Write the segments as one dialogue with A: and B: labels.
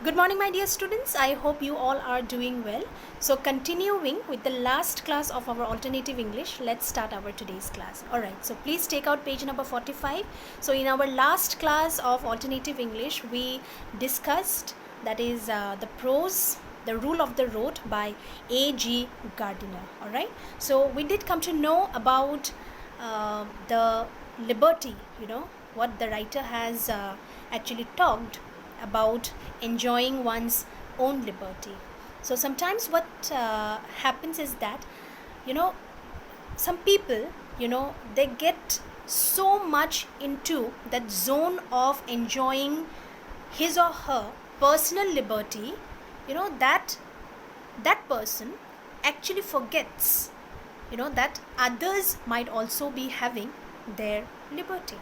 A: Good morning, my dear students. I hope you all are doing well. So, continuing with the last class of our alternative English, let's start our today's class. Alright, so please take out page number 45. So, in our last class of alternative English, we discussed that is the prose, the Rule of the Road by A.G. Gardiner. Alright, so we did come to know about the liberty, what the writer has actually talked about enjoying one's own liberty. So sometimes what happens is that some people they get so much into that zone of enjoying his or her personal liberty, that person actually forgets that others might also be having their liberty,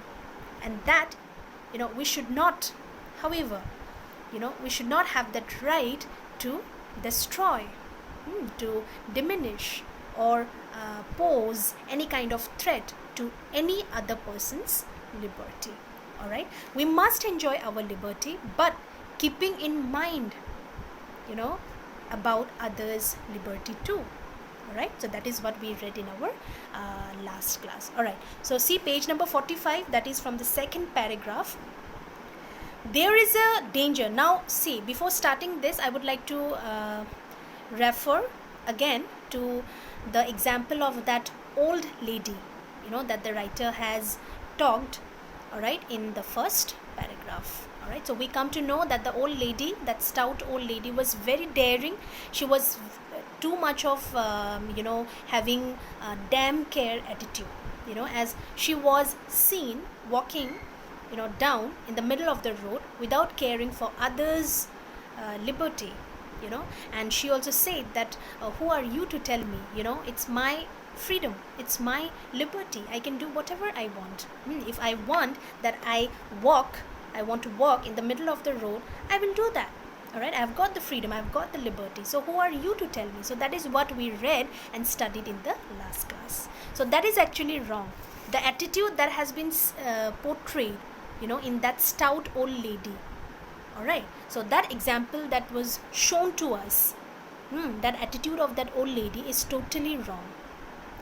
A: and that we should not, however, we should not have that right to destroy, to diminish, or pose any kind of threat to any other person's liberty. Alright, we must enjoy our liberty, but keeping in mind about others' liberty too. Alright, so that is what we read in our last class. Alright, so see page number 45, that is from the second paragraph. There is a danger. Now see, before starting this, I would like to refer again to the example of that old lady, that the writer has talked, alright, in the first paragraph. Alright, so we come to know that the old lady, that stout old lady, was very daring. She was too much of having a damn care attitude, as she was seen walking down in the middle of the road without caring for others' liberty, and she also said that who are you to tell me, it's my freedom, it's my liberty, I can do whatever I want. If I want that I want to walk in the middle of the road, I will do that. Alright, I've got the freedom, I've got the liberty, so who are you to tell me? So that is what we read and studied in the last class. So that is actually wrong. The attitude that has been portrayed in that stout old lady. Alright, so that example that was shown to us, that attitude of that old lady is totally wrong.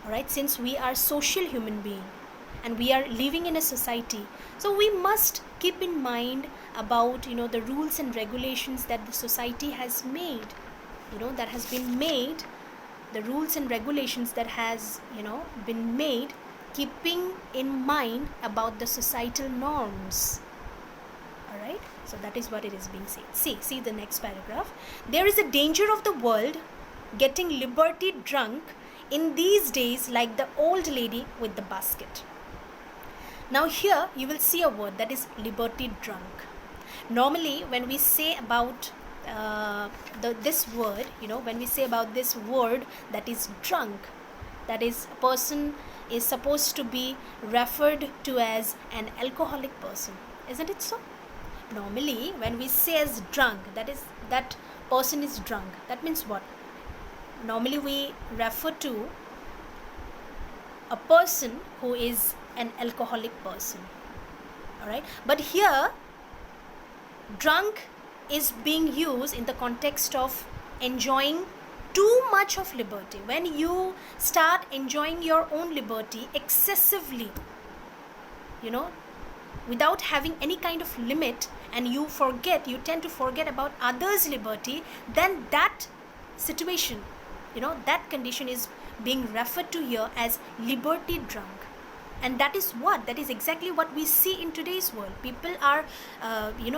A: Alright, since we are social human beings and we are living in a society, so we must keep in mind about the rules and regulations that the society has made, that has been made, the rules and regulations that has been made, keeping in mind about the societal norms. Alright, so that is what it is being said. See the next paragraph. There is a danger of the world getting liberty drunk in these days, like the old lady with the basket. Now here you will see a word, that is liberty drunk. Normally when we say about this word, when we say about this word that is drunk, that is, a person is supposed to be referred to as an alcoholic person, isn't it so? Normally when we say as drunk, that is, that person is drunk, that means what? Normally we refer to a person who is an alcoholic person. Alright, but here drunk is being used in the context of enjoying too much of liberty. When you start enjoying your own liberty excessively, without having any kind of limit, and you tend to forget about others' liberty, then that situation, that condition is being referred to here as liberty drunk. And that is exactly what we see in today's world. People are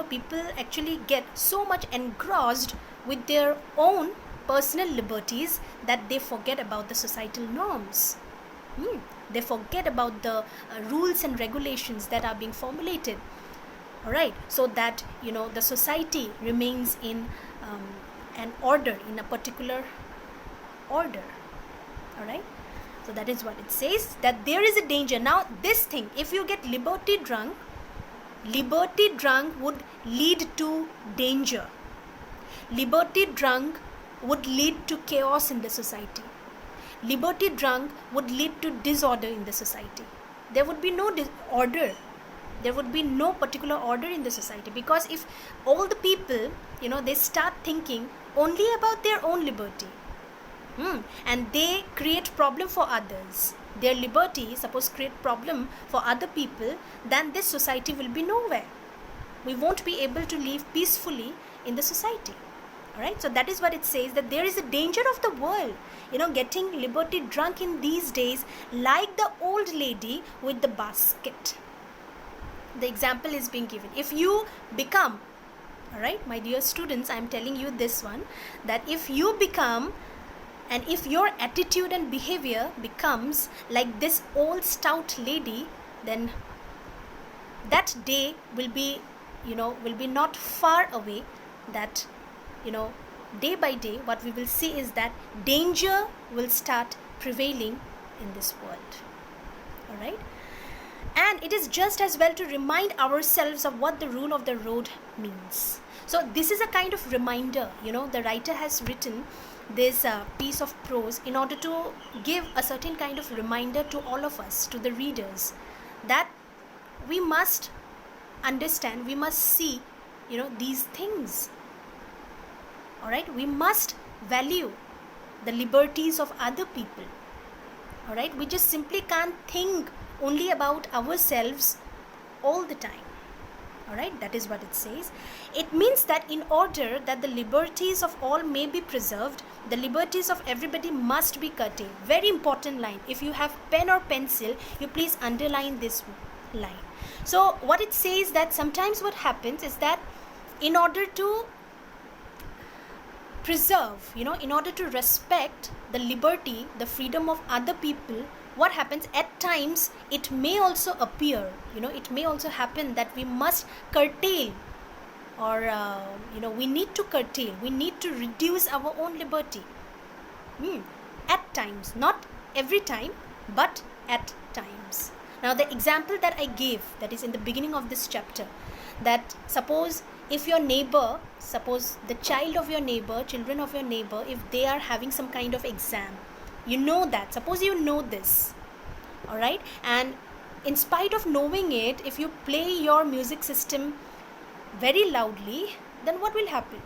A: people actually get so much engrossed with their own personal liberties that they forget about the societal norms. They forget about the rules and regulations that are being formulated. Alright, so that the society remains in an order, in a particular order. Alright, so that is what it says, that there is a danger. Now this thing, if you get liberty drunk would lead to danger. Liberty drunk would lead to chaos in the society. Liberty drunk would lead to disorder in the society. There would be no order. there would be no particular order in the society. Because if all the people, they start thinking only about their own liberty, and they create problem for others, their liberty suppose create problem for other people, then this society will be nowhere. We won't be able to live peacefully in the society. Alright, so that is what it says, that there is a danger of the world, getting liberty drunk in these days, like the old lady with the basket. The example is being given. If you become, alright, my dear students, I am telling you this one, that if you become, and if your attitude and behavior becomes like this old stout lady, then that day will be not far away, that day by day what we will see is that danger will start prevailing in this world. Alright, and it is just as well to remind ourselves of what the rule of the road means. So this is a kind of reminder, the writer has written this piece of prose in order to give a certain kind of reminder to all of us, to the readers, that we must understand, we must see these things. Alright, we must value the liberties of other people. Alright, we just simply can't think only about ourselves all the time. Alright, that is what it says. It means that in order that the liberties of all may be preserved, the liberties of everybody must be curtailed. Very important line. If you have pen or pencil, you please underline this line. So what it says, that sometimes what happens is that in order to preserve, in order to respect the liberty, the freedom of other people, what happens at times, it may also appear, it may also happen that we must curtail, or we need to curtail, we need to reduce our own liberty. At times, not every time, but at times. Now the example that I gave, that is in the beginning of this chapter, that suppose if your neighbor, suppose the child of your neighbor, children of your neighbor, if they are having some kind of exam, that, suppose you know this, alright, and in spite of knowing it, if you play your music system very loudly, then what will happen?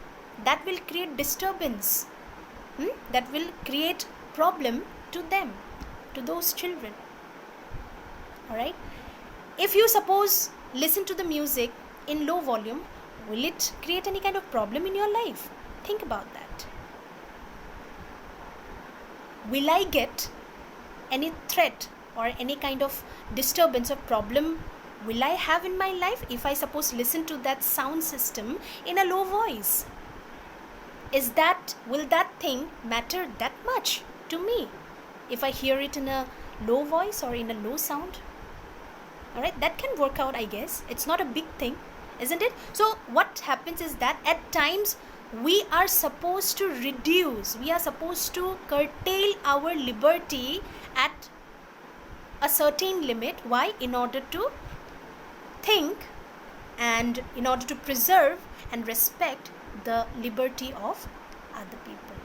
A: That will create disturbance, that will create problem to them, to those children. Alright, if you suppose listen to the music in low volume, will it create any kind of problem in your life? Think about that. Will I get any threat or any kind of disturbance or problem will I have in my life if I suppose listen to that sound system in a low voice? Will that thing matter that much to me if I hear it in a low voice or in a low sound? Alright, that can work out, I guess. It's not a big thing, isn't it? So what happens is that at times we are supposed to reduce, we are supposed to curtail our liberty at a certain limit. Why? In order to think and in order to preserve and respect the liberty of other people.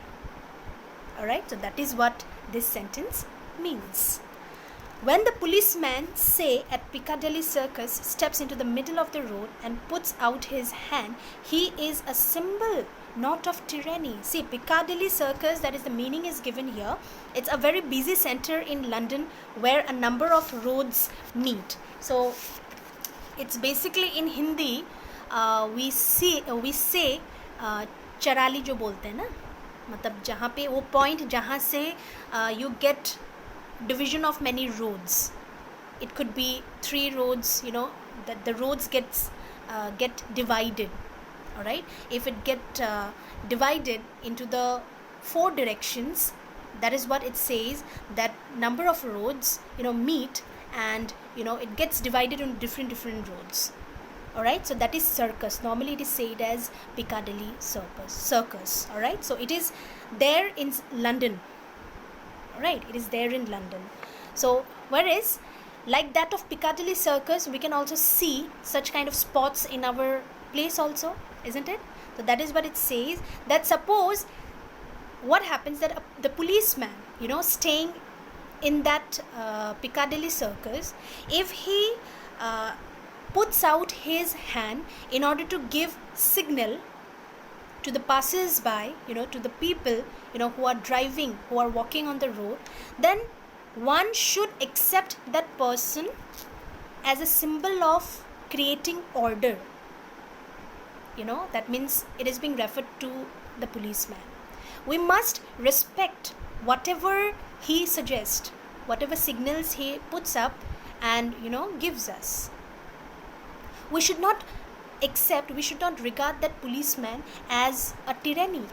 A: Alright, so that is what this sentence means. When the policeman, say at Piccadilly Circus, steps into the middle of the road and puts out his hand, he is a symbol not of tyranny. See, Piccadilly Circus, that is the meaning is given here. It's a very busy center in London where a number of roads meet. So it's basically in Hindi we say Charali जो बोलते हैं ना, मतलब जहाँ पे वो point जहाँ से you get division of many roads. It could be 3 roads, that the roads get divided. Alright, if it get divided into the 4 directions, that is what it says, that number of roads meet, and it gets divided into different roads. Alright, so that is circus. Normally it is said as Piccadilly Circus. Alright, so it is there in London. Alright, it is there in London. So whereas like that of Piccadilly Circus, we can also see such kind of spots in our place also, isn't it? So that is what it says, that suppose what happens, that the policeman staying in that Piccadilly Circus, if he puts out his hand in order to give signal to the passers-by, to the people, who are driving, who are walking on the road, then one should accept that person as a symbol of creating order. That means it is being referred to the policeman. We must respect whatever he suggests, whatever signals he puts up and, gives us. We should not regard that policeman as a tyranny.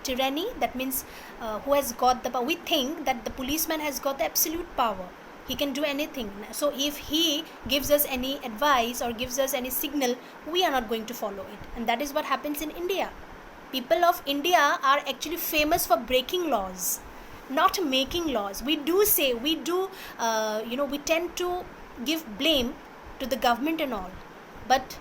A: Tyranny, that means who has got the power. We think that the policeman has got the absolute power. He can do anything. So if he gives us any advice or gives us any signal, we are not going to follow it. And that is what happens in India. People of India are actually famous for breaking laws, not making laws. We tend to give blame to the government and all. But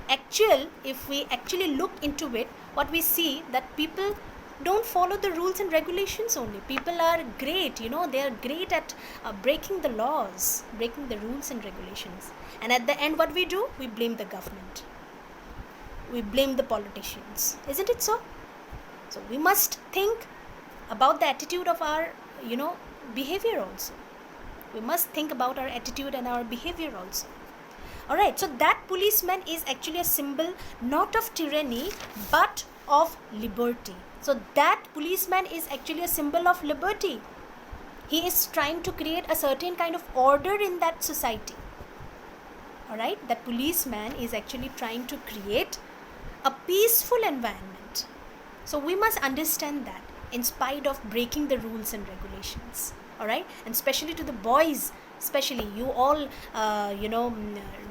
A: if we actually look into it, what we see that people don't follow the rules and regulations only. People are great, they are great at breaking the laws, breaking the rules and regulations. And at the end, what we do? We blame the government. We blame the politicians. Isn't it so? So we must think about the attitude of our, behavior also. We must think about our attitude and our behavior also. Alright, so that policeman is actually a symbol not of tyranny but of liberty. So that policeman is actually a symbol of liberty. He is trying to create a certain kind of order in that society. Alright, that policeman is actually trying to create a peaceful environment. So we must understand that in spite of breaking the rules and regulations. Alright, and especially to the boys, especially you all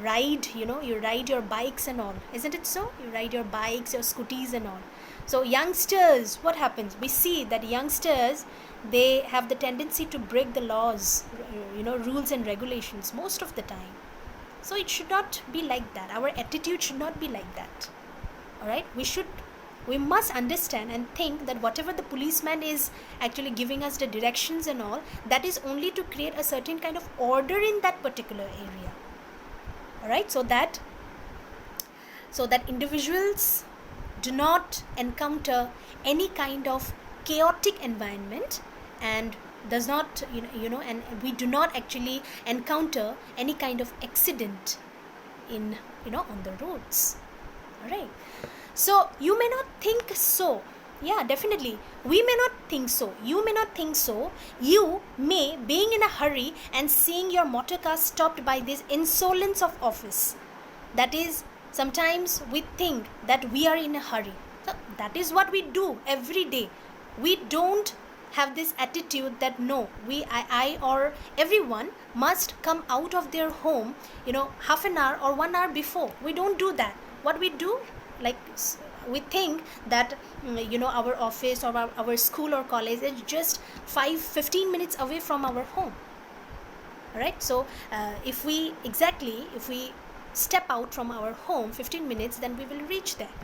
A: ride, you ride your bikes and all, isn't it so? You ride your bikes, your scooties and all. So youngsters, what happens? We see that youngsters, they have the tendency to break the laws, rules and regulations most of the time. So it should not be like that. Our attitude should not be like that. Alright, we must understand and think that whatever the policeman is actually giving us the directions and all, that is only to create a certain kind of order in that particular area. Alright, so that individuals do not encounter any kind of chaotic environment and does not, and we do not actually encounter any kind of accident in, on the roads. Alright. So you may not think so. Yeah, definitely. We may not think so. You may not think so. You may, being in a hurry and seeing your motor car stopped by this insolence of office. That is, sometimes we think that we are in a hurry. So that is what we do every day. We don't have this attitude that no, I or everyone must come out of their home, half an hour or 1 hour before. We don't do that. What we do, like we think that our office or our school or college is just 5-15 minutes away from our home. Alright, so if we step out from our home 15 minutes, then we will reach there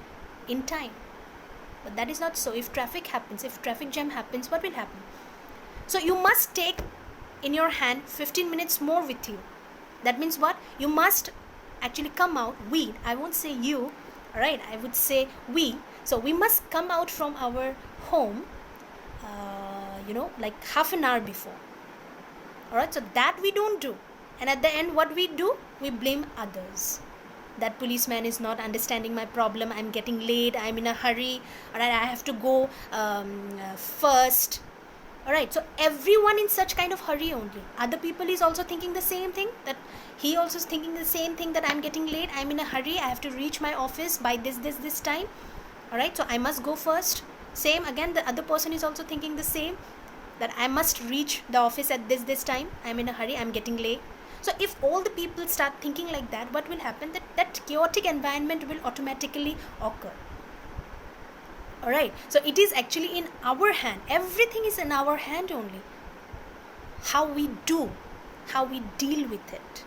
A: in time. But that is not so. If traffic jam happens, what will happen? So you must take in your hand 15 minutes more with you. That means what? You must actually come out. We, I won't say you, alright, I would say we. So we must come out from our home like half an hour before. Alright, so that we don't do. And at the end, what we do? We blame others. That policeman is not understanding my problem. I'm getting late. I'm in a hurry. Alright, I have to go first. Alright, so everyone in such kind of hurry only. Other people is also thinking the same thing. That he also is thinking the same thing, that I'm getting late. I'm in a hurry. I have to reach my office by this time. Alright, so I must go first. Same again, the other person is also thinking the same, that I must reach the office at this time. I'm in a hurry. I'm getting late. So if all the people start thinking like that, what will happen? That chaotic environment will automatically occur. Alright, so it is actually in our hand. Everything is in our hand only. How we do, how we deal with it.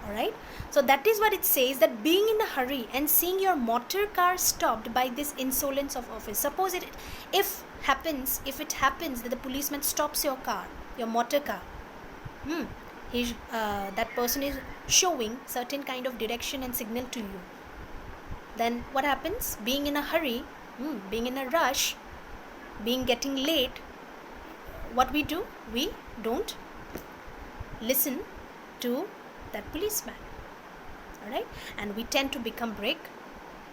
A: Alright, so that is what it says, that being in a hurry and seeing your motor car stopped by this insolence of office. Suppose if it happens that the policeman stops your car, your motor car, that person is showing certain kind of direction and signal to you, then what happens? Being in a hurry, being in a rush, getting late, what we do? We don't listen to that policeman. Alright? And we tend to break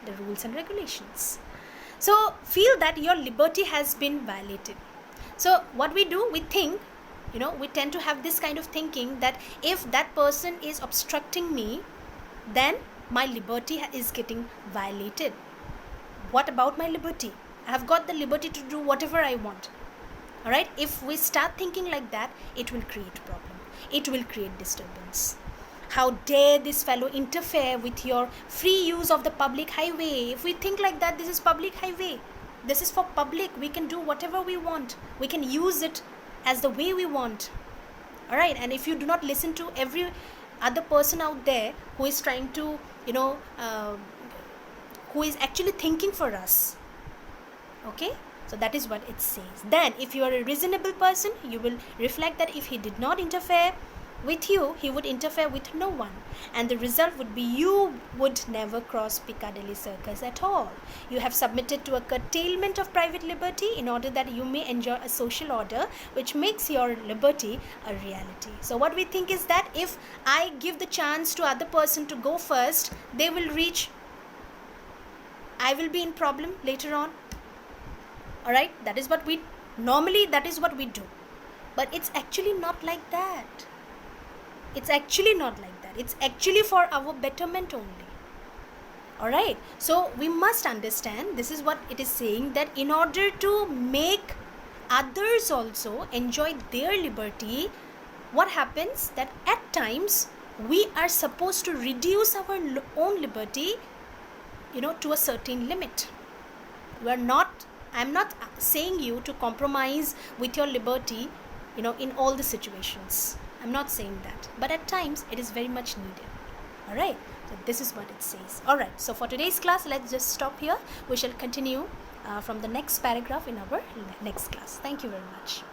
A: the rules and regulations. So feel that your liberty has been violated. So what we do, we think, we tend to have this kind of thinking that if that person is obstructing me, then my liberty is getting violated. What about my liberty? I have got the liberty to do whatever I want. Alright? If we start thinking like that, it will create problem. It will create disturbance. How dare this fellow interfere with your free use of the public highway? If we think like that, this is public highway. This is for public. We can do whatever we want. We can use it as the way we want. Alright? And if you do not listen to every other person out there who is trying to, who is actually thinking for us. Okay? So that is what it says. Then if you are a reasonable person, you will reflect that if he did not interfere with you, he would interfere with no one. And the result would be you would never cross Piccadilly Circus at all. You have submitted to a curtailment of private liberty in order that you may enjoy a social order which makes your liberty a reality. So what we think is that if I give the chance to other person to go first, they will reach, I will be in problem later on. Alright, that is what we do. But it's actually not like that. It's actually not like that. It's actually for our betterment only. Alright, so we must understand, this is what it is saying, that in order to make others also enjoy their liberty, what happens? That at times we are supposed to reduce our own liberty, to a certain limit. I'm not saying you to compromise with your liberty, in all the situations. I'm not saying that. But at times, it is very much needed. Alright, so this is what it says. Alright, so for today's class, let's just stop here. We shall continue from the next paragraph in our next class. Thank you very much.